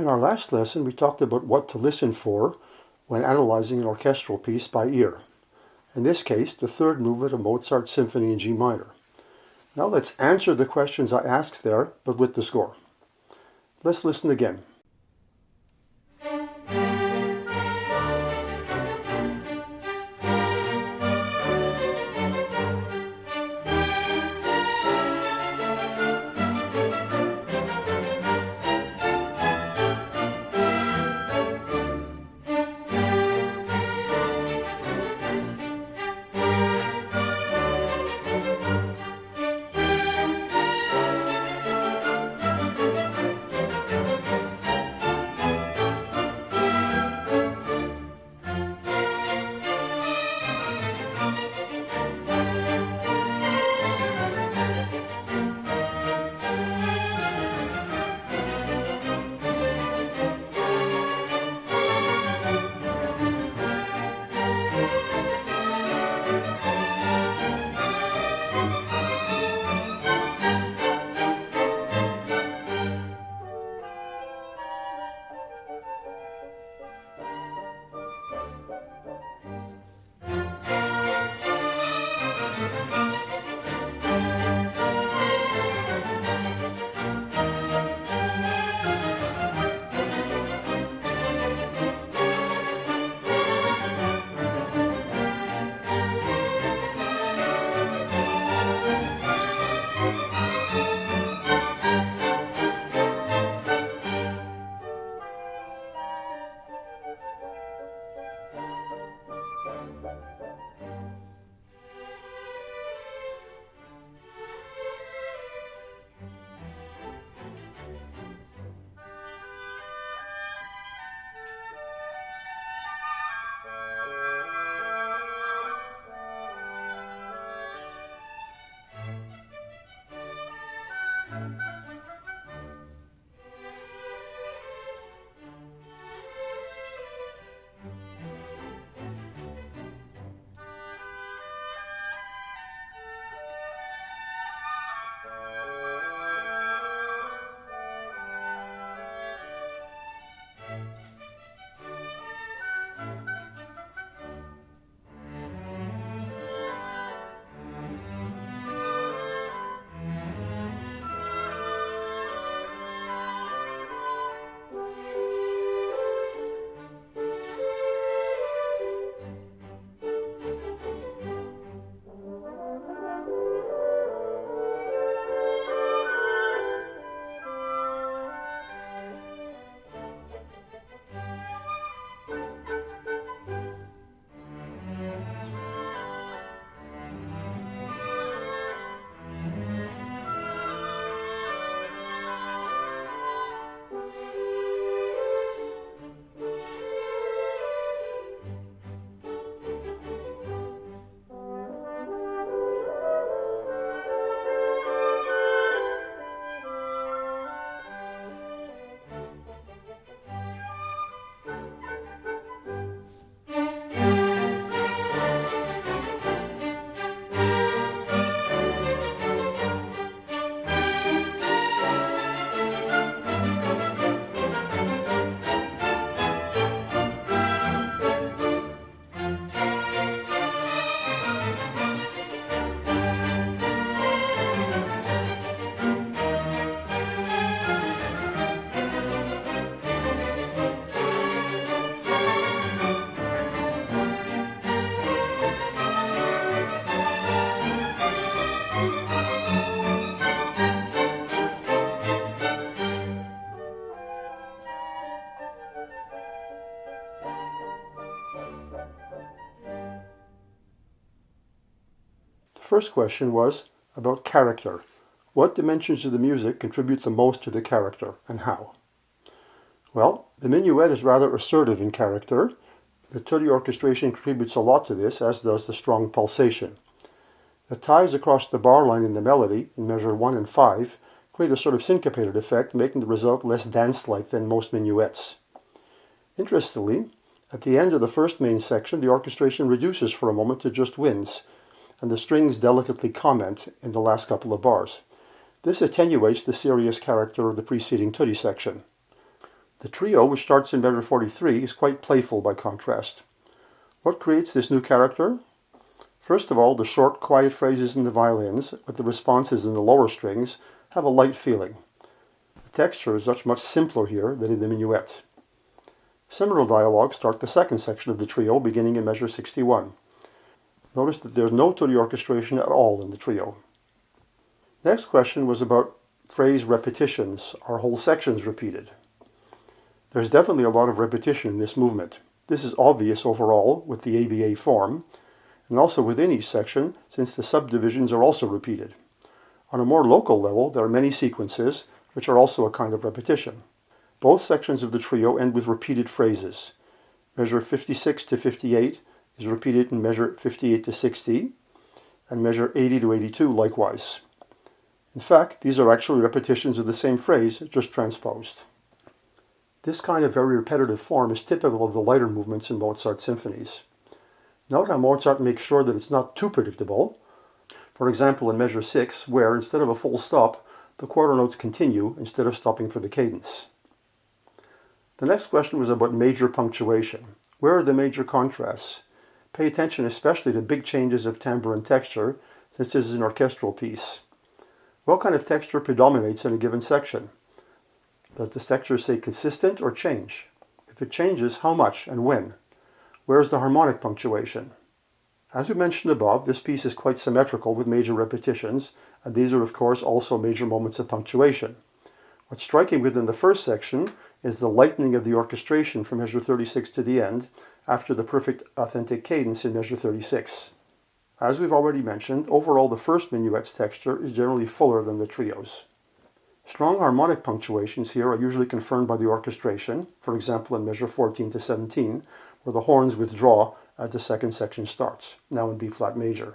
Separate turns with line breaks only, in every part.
In our last lesson, we talked about what to listen for when analyzing an orchestral piece by ear. In this case, the third movement of Mozart's Symphony in G minor. Now let's answer the questions I asked there, but with the score. Let's listen again. The first question was about character. What dimensions of the music contribute the most to the character, and how? Well, the minuet is rather assertive in character. The tutti orchestration contributes a lot to this, as does the strong pulsation. The ties across the bar line in the melody, in measure 1 and 5, create a sort of syncopated effect, making the result less dance-like than most minuets. Interestingly, at the end of the first main section, the orchestration reduces for a moment to just winds, and the strings delicately comment in the last couple of bars. This attenuates the serious character of the preceding tutti section. The trio, which starts in measure 43, is quite playful by contrast. What creates this new character? First of all, the short, quiet phrases in the violins, with the responses in the lower strings, have a light feeling. The texture is much simpler here than in the minuet. Similar dialogues start the second section of the trio, beginning in measure 61. Notice that there's no to the orchestration at all in the trio. Next question was about phrase repetitions. Are whole sections repeated? There's definitely a lot of repetition in this movement. This is obvious overall with the ABA form, and also within each section, since the subdivisions are also repeated. On a more local level, there are many sequences, which are also a kind of repetition. Both sections of the trio end with repeated phrases. Measure 56 to 58 is repeated in measure 58 to 60, and measure 80 to 82 likewise. In fact, these are actually repetitions of the same phrase, just transposed. This kind of very repetitive form is typical of the lighter movements in Mozart symphonies. Note how Mozart makes sure that it's not too predictable. For example, in measure 6, where instead of a full stop, the quarter notes continue instead of stopping for the cadence. The next question was about major punctuation. Where are the major contrasts? Pay attention especially to big changes of timbre and texture, since this is an orchestral piece. What kind of texture predominates in a given section? Does the texture stay consistent or change? If it changes, how much and when? Where is the harmonic punctuation? As we mentioned above, this piece is quite symmetrical with major repetitions, and these are of course also major moments of punctuation. What's striking within the first section is the lightening of the orchestration from measure 36 to the end, after the perfect authentic cadence in measure 36. As we've already mentioned, overall the first minuet's texture is generally fuller than the trio's. Strong harmonic punctuations here are usually confirmed by the orchestration, for example in measure 14 to 17, where the horns withdraw as the second section starts, now in B-flat major.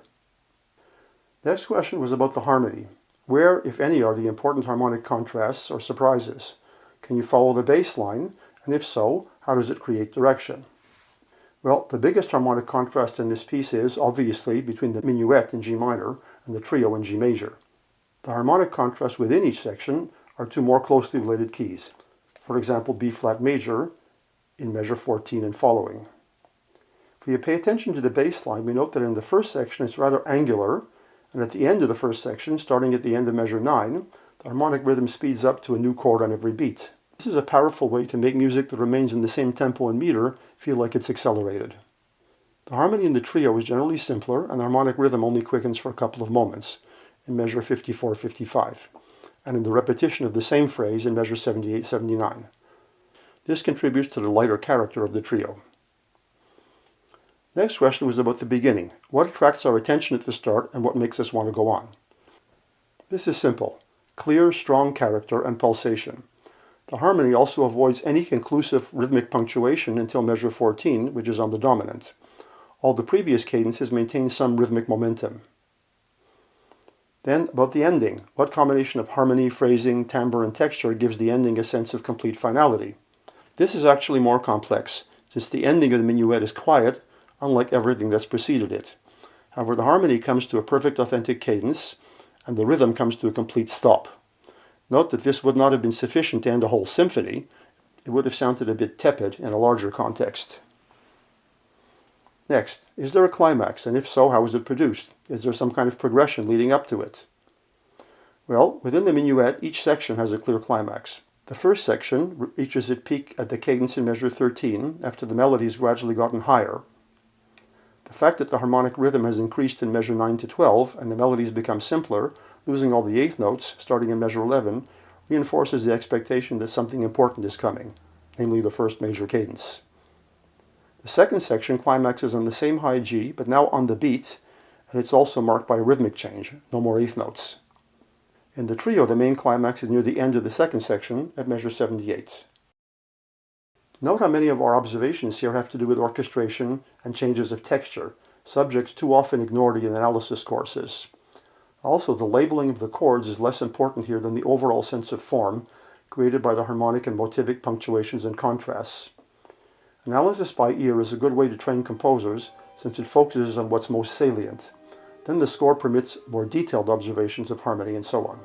Next question was about the harmony. Where, if any, are the important harmonic contrasts or surprises? Can you follow the bass line? And if so, how does it create direction? Well, the biggest harmonic contrast in this piece is, obviously, between the minuet in G minor and the trio in G major. The harmonic contrasts within each section are two more closely related keys. For example, B-flat major in measure 14 and following. If we pay attention to the bass line, we note that in the first section it's rather angular, and at the end of the first section, starting at the end of measure 9, the harmonic rhythm speeds up to a new chord on every beat. This is a powerful way to make music that remains in the same tempo and meter feel like it's accelerated. The harmony in the trio is generally simpler, and the harmonic rhythm only quickens for a couple of moments, in measure 54-55, and in the repetition of the same phrase in measure 78-79. This contributes to the lighter character of the trio. Next question was about the beginning. What attracts our attention at the start and what makes us want to go on? This is simple. Clear, strong character and pulsation. The harmony also avoids any conclusive rhythmic punctuation until measure 14, which is on the dominant. All the previous cadences maintain some rhythmic momentum. Then, about the ending. What combination of harmony, phrasing, timbre, and texture gives the ending a sense of complete finality? This is actually more complex, since the ending of the minuet is quiet, unlike everything that's preceded it. However, the harmony comes to a perfect authentic cadence, and the rhythm comes to a complete stop. Note that this would not have been sufficient to end a whole symphony. It would have sounded a bit tepid in a larger context. Next, is there a climax, and if so, how is it produced? Is there some kind of progression leading up to it? Well, within the minuet, each section has a clear climax. The first section reaches its peak at the cadence in measure 13, after the melody has gradually gotten higher. The fact that the harmonic rhythm has increased in measure 9 to 12, and the melodies become simpler, losing all the eighth notes, starting in measure 11, reinforces the expectation that something important is coming, namely the first major cadence. The second section climaxes on the same high G, but now on the beat, and it's also marked by a rhythmic change, no more eighth notes. In the trio, the main climax is near the end of the second section, at measure 78. Note how many of our observations here have to do with orchestration and changes of texture, subjects too often ignored in analysis courses. Also, the labeling of the chords is less important here than the overall sense of form created by the harmonic and motivic punctuations and contrasts. Analysis by ear is a good way to train composers since it focuses on what's most salient. Then the score permits more detailed observations of harmony and so on.